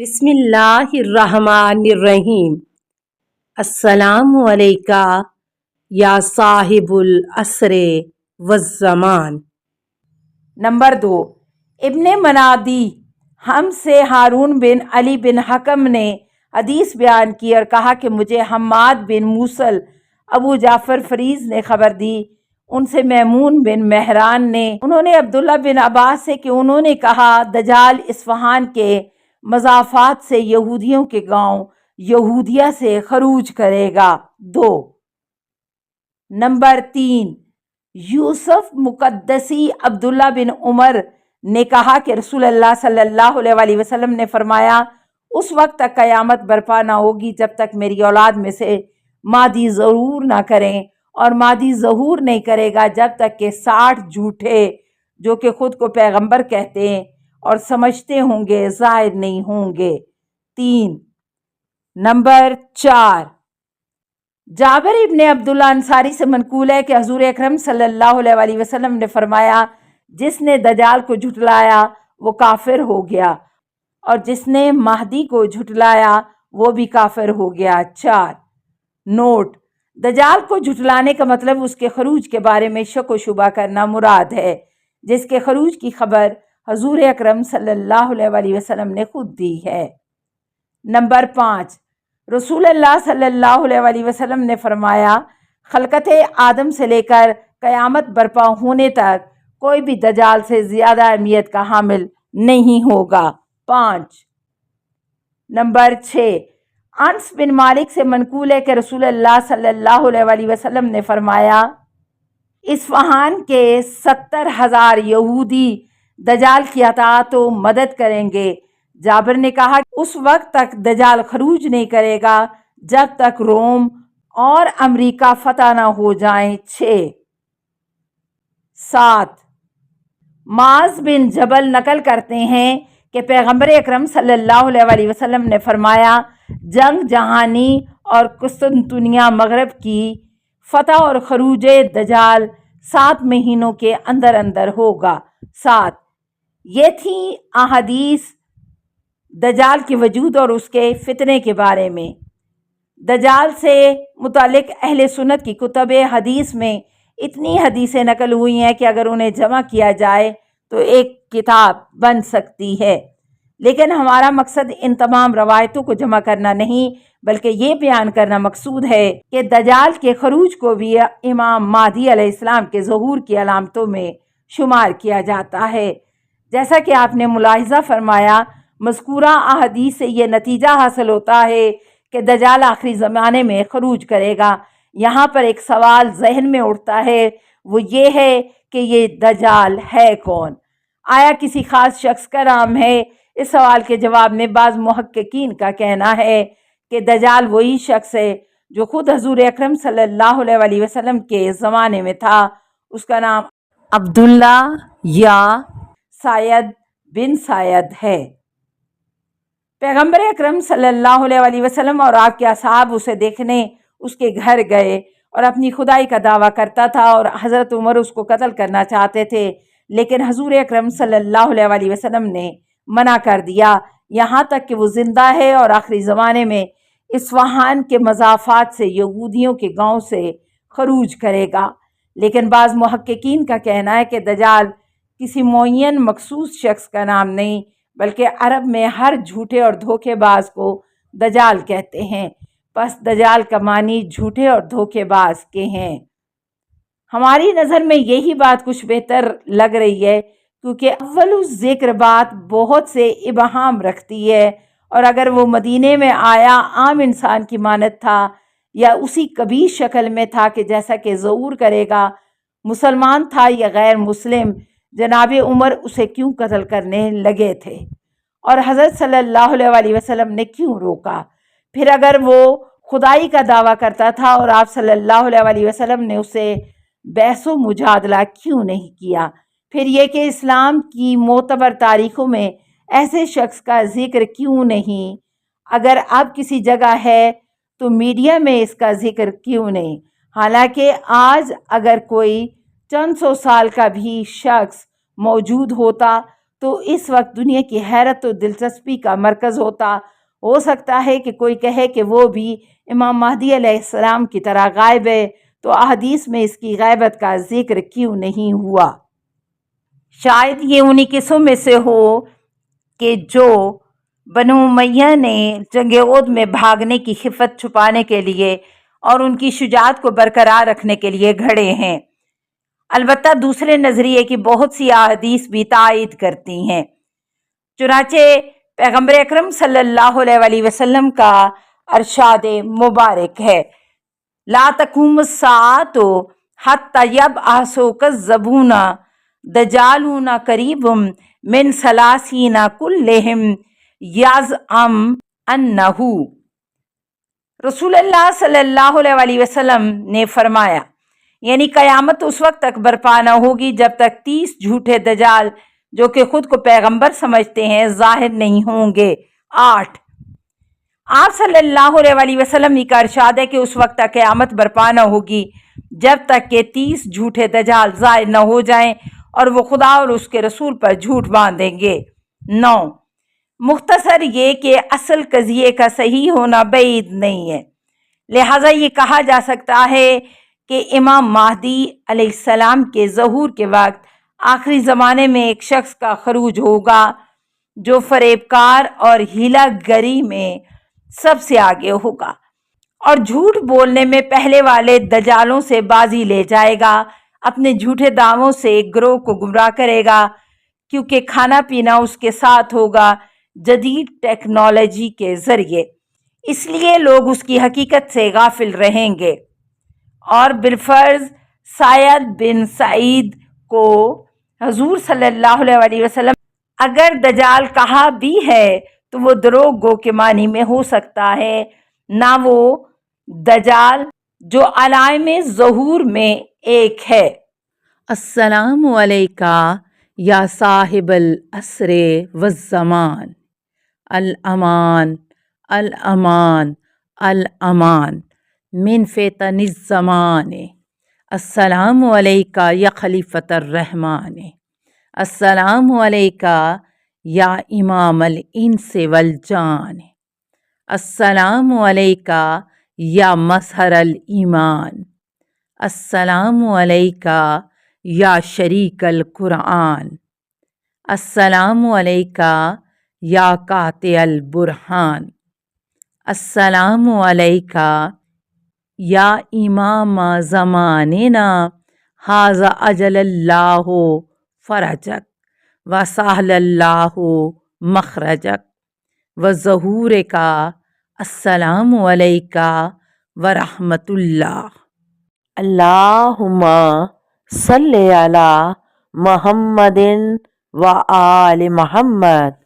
بسم اللہ الرحمن الرحیم۔ السلام علیکہ یا صاحب العصر والزمان۔ نمبر 2، ابن منادی ہم سے ہارون بن علی بن حکم نے حدیث بیان کی اور کہا کہ مجھے حماد بن موصل ابو جعفر فریز نے خبر دی، ان سے میمون بن مہران نے، انہوں نے عبداللہ بن عباس سے کہ انہوں نے کہا دجال اصفہان کے مضافات سے یہودیوں کے گاؤں یہودیہ سے خروج کرے گا۔ 2۔ نمبر 3، یوسف مقدسی عبداللہ بن عمر نے کہا کہ رسول اللہ صلی اللہ علیہ وسلم نے فرمایا اس وقت تک قیامت برپا نہ ہوگی جب تک میری اولاد میں سے مادی ظہور نہ کریں، اور مادی ظہور نہیں کرے گا جب تک کہ 60 جھوٹے جو کہ خود کو پیغمبر کہتے ہیں اور سمجھتے ہوں گے ظاہر نہیں ہوں گے۔ 3۔ نمبر 4، جابر ابن عبداللہ انصاری سے منقول ہے کہ حضور اکرم صلی اللہ علیہ وسلم نے فرمایا جس نے دجال کو جھٹلایا وہ کافر ہو گیا، اور جس نے مہدی کو جھٹلایا وہ بھی کافر ہو گیا۔ 4۔ نوٹ: دجال کو جھٹلانے کا مطلب اس کے خروج کے بارے میں شک و شبہ کرنا مراد ہے، جس کے خروج کی خبر حضور اکرم صلی اللہ علیہ وسلم نے خود دی ہے۔ نمبر 5، رسول اللہ صلی اللہ علیہ وسلم نے فرمایا خلقت آدم سے لے کر قیامت برپا ہونے تک کوئی بھی دجال سے زیادہ اہمیت کا حامل نہیں ہوگا۔ 5۔ نمبر 6، انس بن مالک سے منقول ہے کہ رسول اللہ صلی اللہ علیہ وسلم نے فرمایا اصفہان کے 70,000 یہودی دجال کی اطاعت و مدد کریں گے۔ جابر نے کہا اس وقت تک دجال خروج نہیں کرے گا جب تک روم اور امریکہ فتح نہ ہو جائیں۔ 6۔ 7، معاذ بن جبل نقل کرتے ہیں کہ پیغمبر اکرم صلی اللہ علیہ وسلم نے فرمایا جنگ جہانی اور قسطنطنیہ مغرب کی فتح اور خروج دجال 7 مہینوں کے اندر اندر ہوگا۔ 7۔ یہ تھیں احادیث دجال کے وجود اور اس کے فتنے کے بارے میں۔ دجال سے متعلق اہل سنت کی کتب حدیث میں اتنی حدیثیں نقل ہوئی ہیں کہ اگر انہیں جمع کیا جائے تو ایک کتاب بن سکتی ہے، لیکن ہمارا مقصد ان تمام روایتوں کو جمع کرنا نہیں بلکہ یہ بیان کرنا مقصود ہے کہ دجال کے خروج کو بھی امام مہدی علیہ السلام کے ظہور کی علامتوں میں شمار کیا جاتا ہے۔ جیسا کہ آپ نے ملاحظہ فرمایا مذکورہ احادیث سے یہ نتیجہ حاصل ہوتا ہے کہ دجال آخری زمانے میں خروج کرے گا۔ یہاں پر ایک سوال ذہن میں اٹھتا ہے، وہ یہ ہے کہ یہ دجال ہے کون؟ آیا کسی خاص شخص کا نام ہے؟ اس سوال کے جواب میں بعض محققین کا کہنا ہے کہ دجال وہی شخص ہے جو خود حضور اکرم صلی اللہ علیہ وسلم کے زمانے میں تھا۔ اس کا نام عبداللہ یا سعید بن سعید ہے۔ پیغمبر اکرم صلی اللہ علیہ وسلم اور آپ کے اصحاب اسے دیکھنے اس کے گھر گئے اور اپنی خدائی کا دعویٰ کرتا تھا، اور حضرت عمر اس کو قتل کرنا چاہتے تھے، لیکن حضور اکرم صلی اللہ علیہ وسلم نے منع کر دیا، یہاں تک کہ وہ زندہ ہے اور آخری زمانے میں اصفہان کے مضافات سے یہودیوں کے گاؤں سے خروج کرے گا۔ لیکن بعض محققین کا کہنا ہے کہ دجال کسی معین مخصوص شخص کا نام نہیں بلکہ عرب میں ہر جھوٹے اور دھوکے باز کو دجال کہتے ہیں، پس دجال کا معنی جھوٹے اور دھوکے باز کے ہیں۔ ہماری نظر میں یہی بات کچھ بہتر لگ رہی ہے کیونکہ اول ذکر بات بہت سے ابہام رکھتی ہے، اور اگر وہ مدینے میں آیا عام انسان کی مانند تھا یا اسی کبھی شکل میں تھا کہ جیسا کہ ظہور کرے گا، مسلمان تھا یا غیر مسلم، جناب عمر اسے کیوں قتل کرنے لگے تھے اور حضرت صلی اللہ علیہ وسلم نے کیوں روکا؟ پھر اگر وہ خدائی کا دعویٰ کرتا تھا اور آپ صلی اللہ علیہ وسلم نے اسے بحث و مجادلہ کیوں نہیں کیا؟ پھر یہ کہ اسلام کی معتبر تاریخوں میں ایسے شخص کا ذکر کیوں نہیں؟ اگر اب کسی جگہ ہے تو میڈیا میں اس کا ذکر کیوں نہیں؟ حالانکہ آج اگر کوئی چند سو سال کا بھی شخص موجود ہوتا تو اس وقت دنیا کی حیرت و دلچسپی کا مرکز ہوتا۔ ہو سکتا ہے کہ کوئی کہے کہ وہ بھی امام مہدی علیہ السلام کی طرح غائب ہے، تو احادیث میں اس کی غیبت کا ذکر کیوں نہیں ہوا؟ شاید یہ انہی قصوں میں سے ہو کہ جو بنو امیہ نے جنگ احد میں بھاگنے کی خفت چھپانے کے لیے اور ان کی شجاعت کو برقرار رکھنے کے لیے گھڑے ہیں۔ البتہ دوسرے نظریے کی بہت سی احادیث بھی تائید کرتی ہیں۔ چنانچہ پیغمبر اکرم صلی اللہ علیہ وآلہ وسلم کا ارشاد مبارک ہے، لا تقوم الساعۃ حتی یبعث کذبون دجالون قریب من ثلاثین کلہم یزعم انہ۔ رسول اللہ صلی اللہ علیہ وآلہ وسلم نے فرمایا، یعنی قیامت اس وقت تک برپا نہ ہوگی جب تک 30 جھوٹے دجال جو کہ خود کو پیغمبر سمجھتے ہیں ظاہر نہیں ہوں گے۔ 8 آپ صلی اللہ علیہ وآلہ وسلم کا ارشاد ہے کہ اس وقت تک قیامت برپا نہ ہوگی جب تک کہ 30 جھوٹے دجال ظاہر نہ ہو جائیں اور وہ خدا اور اس کے رسول پر جھوٹ باندھیں گے۔ 9 مختصر یہ کہ اصل قضیے کا صحیح ہونا بعید نہیں ہے، لہٰذا یہ کہا جا سکتا ہے کہ امام مہدی علیہ السلام کے ظہور کے وقت آخری زمانے میں ایک شخص کا خروج ہوگا جو فریب کار اور ہیلا گری میں سب سے آگے ہوگا اور جھوٹ بولنے میں پہلے والے دجالوں سے بازی لے جائے گا، اپنے جھوٹے دعووں سے ایک گروہ کو گمراہ کرے گا، کیونکہ کھانا پینا اس کے ساتھ ہوگا جدید ٹیکنالوجی کے ذریعے، اس لیے لوگ اس کی حقیقت سے غافل رہیں گے۔ اور بالفرض سعید بن سعید کو حضور صلی اللہ علیہ وآلہ وسلم اگر دجال کہا بھی ہے تو وہ دروغ گو کے معنی میں ہو سکتا ہے، نہ وہ دجال جو علائم ظہور میں ایک ہے۔ السلام علیکہ یا صاحب العصر والزمان، الامان الامان الامان من فتن الزمان، السلام علیکہ یا خلیفۃ الرحمن، السلام علیکہ یا امام الانس والجان، السلام علیکہ یا مظہر الایمان، السلام علیکہ یا شریک القرآن، السلام علیکہ یا قاطع البرہان، السلام علیکہ یا امام زماننا ھذا اجل اللہ فرجک وسہل اللہ مخرجک وظہورک، السلام علیکہ ورحمۃ اللہ۔ اللہم صلی علی محمد و آل محمد۔